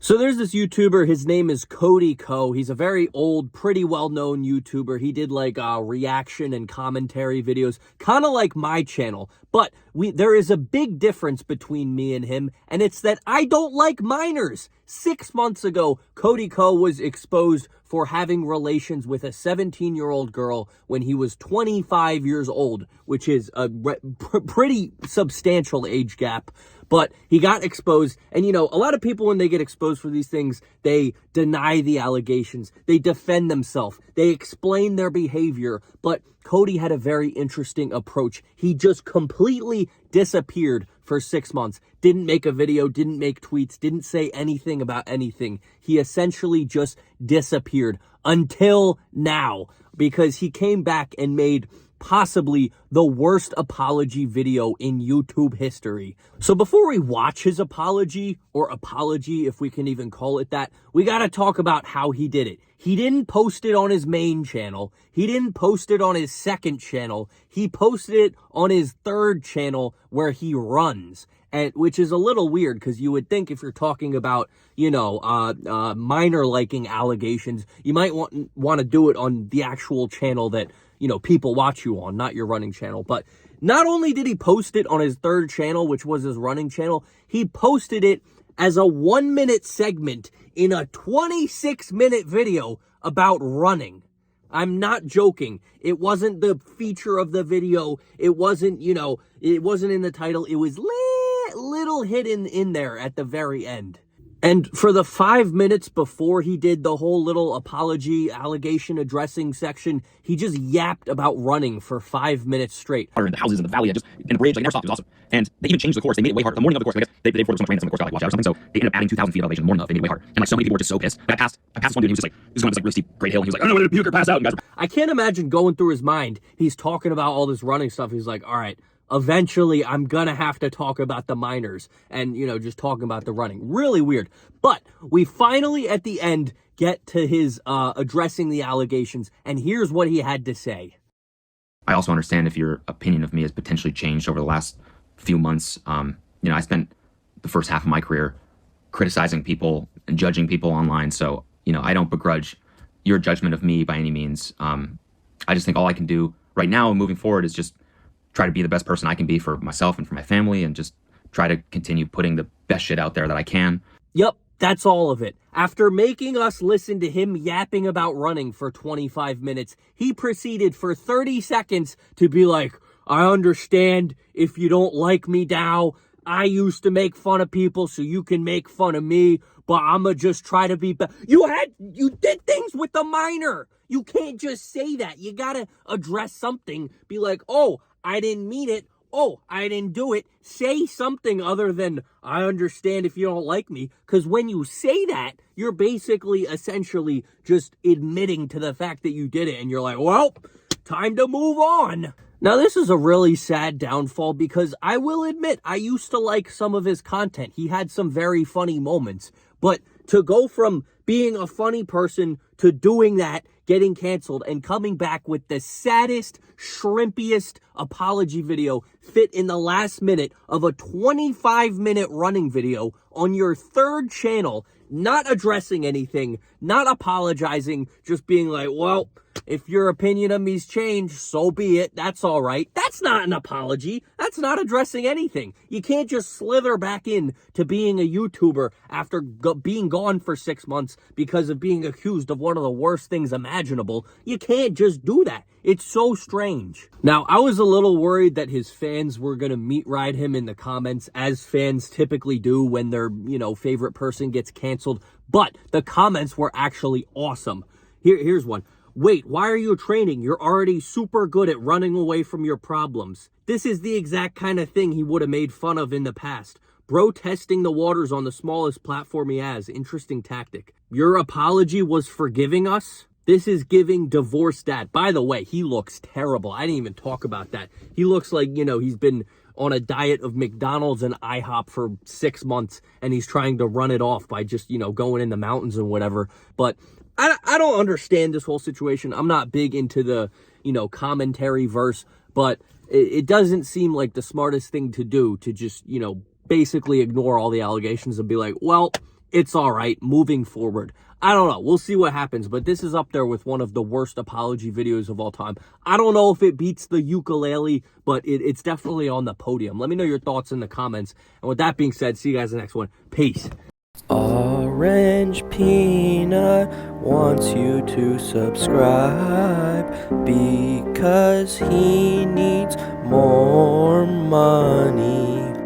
So there's this YouTuber, his name is Cody Ko. He's a very old, pretty well-known YouTuber. He did like reaction and commentary videos, kind of like my channel. But there is a big difference between me and him, and it's that I don't like minors. 6 months ago, Cody Ko was exposed for having relations with a 17-year-old girl when he was 25 years old, which is a pretty substantial age gap. But he got exposed, and you know, a lot of people, when they get exposed for these things, they deny the allegations, they defend themselves, they explain their behavior. But Cody had a very interesting approach. He just completely disappeared for 6 months, didn't make a video, didn't make tweets, didn't say anything about anything. He essentially just disappeared until now, because he came back and made possibly the worst apology video in YouTube history. So before we watch his apology, or apology if we can even call it that, we gotta talk about how he did it. He didn't post it on his main channel. He didn't post it on his second channel. He posted it on his third channel where he runs. And which is a little weird, because you would think if you're talking about, you know, minor liking allegations, you might want to do it on the actual channel that, you know, people watch you on, not your running channel. But not only did he post it on his third channel, which was his running channel, he posted it as a 1-minute segment in a 26-minute video about running. I'm not joking. It wasn't the feature of the video. It wasn't, you know, it wasn't in the title. It was little hidden in there at the very end. And for the 5 minutes before he did the whole little apology, allegation addressing section, he just yapped about running for 5 minutes straight. And the houses in the valley, and the bridge, like, it never stopped. It was awesome. And they even changed the course. They made it way harder. The morning of the course, I guess, they thought it was going to rain, some of the course got like washed out or something, so they ended up adding 2,000 feet of elevation the morning of. They made it way harder. And like so many people were just so pissed. And I passed this one dude, and he was just like, this is going to be like really steep, great hill, and he was like, I don't know whether to puke or pass out. And guys were... I can't imagine going through his mind. He's talking about all this running stuff. He's like, all right, eventually I'm gonna have to talk about the minors, and, you know, just talking about the running. Really weird. But we finally at the end get to his addressing the allegations, and here's what he had to say. I also understand if your opinion of me has potentially changed over the last few months. You know, I spent the first half of my career criticizing people and judging people online, so, you know, I don't begrudge your judgment of me by any means. I just think all I can do right now and moving forward is just try to be the best person I can be for myself and for my family, and just try to continue putting the best shit out there that I can. Yep, that's all of it. After making us listen to him yapping about running for 25 minutes, he proceeded for 30 seconds to be like, I understand if you don't like me now. I used to make fun of people, so you can make fun of me, but I'ma just try to be better. You did things with the minor. You can't just say that. You gotta address something. Be like, oh, I didn't mean it. Oh, I didn't do it. Say something other than, I understand if you don't like me. Because when you say that, you're basically essentially just admitting to the fact that you did it. And you're like, well, time to move on. Now, this is a really sad downfall, because I will admit, I used to like some of his content. He had some very funny moments. But to go from being a funny person to doing that, getting canceled, and coming back with the saddest, shrimpiest apology video fit in the last minute of a 25-minute running video on your third channel, not addressing anything, not apologizing, just being like, well, if your opinion of me's changed, so be it. That's all right. That's not an apology. That's not addressing anything. You can't just slither back in to being a YouTuber after being gone for 6 months because of being accused of one of the worst things imaginable. You can't just do that. It's so strange. Now, I was a little worried that his fans were going to meat ride him in the comments, as fans typically do when their, you know, favorite person gets canceled. But the comments were actually awesome. Here's one. Wait, why are you training? You're already super good at running away from your problems. This is the exact kind of thing he would have made fun of in the past. Bro testing the waters on the smallest platform he has. Interesting tactic. Your apology was forgiving us? This is giving divorce dad. By the way, he looks terrible. I didn't even talk about that. He looks like, you know, he's been on a diet of McDonald's and IHOP for 6 months, and he's trying to run it off by just, you know, going in the mountains and whatever. But I don't understand this whole situation. I'm not big into the, you know, commentary verse, but it doesn't seem like the smartest thing to do to just, you know, basically ignore all the allegations and be like, well, it's all right moving forward. I don't know. We'll see what happens, but this is up there with one of the worst apology videos of all time. I don't know if it beats the ukulele, but it's definitely on the podium. Let me know your thoughts in the comments. And with that being said, see you guys in the next one. Peace. Orange Peanut wants you to subscribe because he needs more money.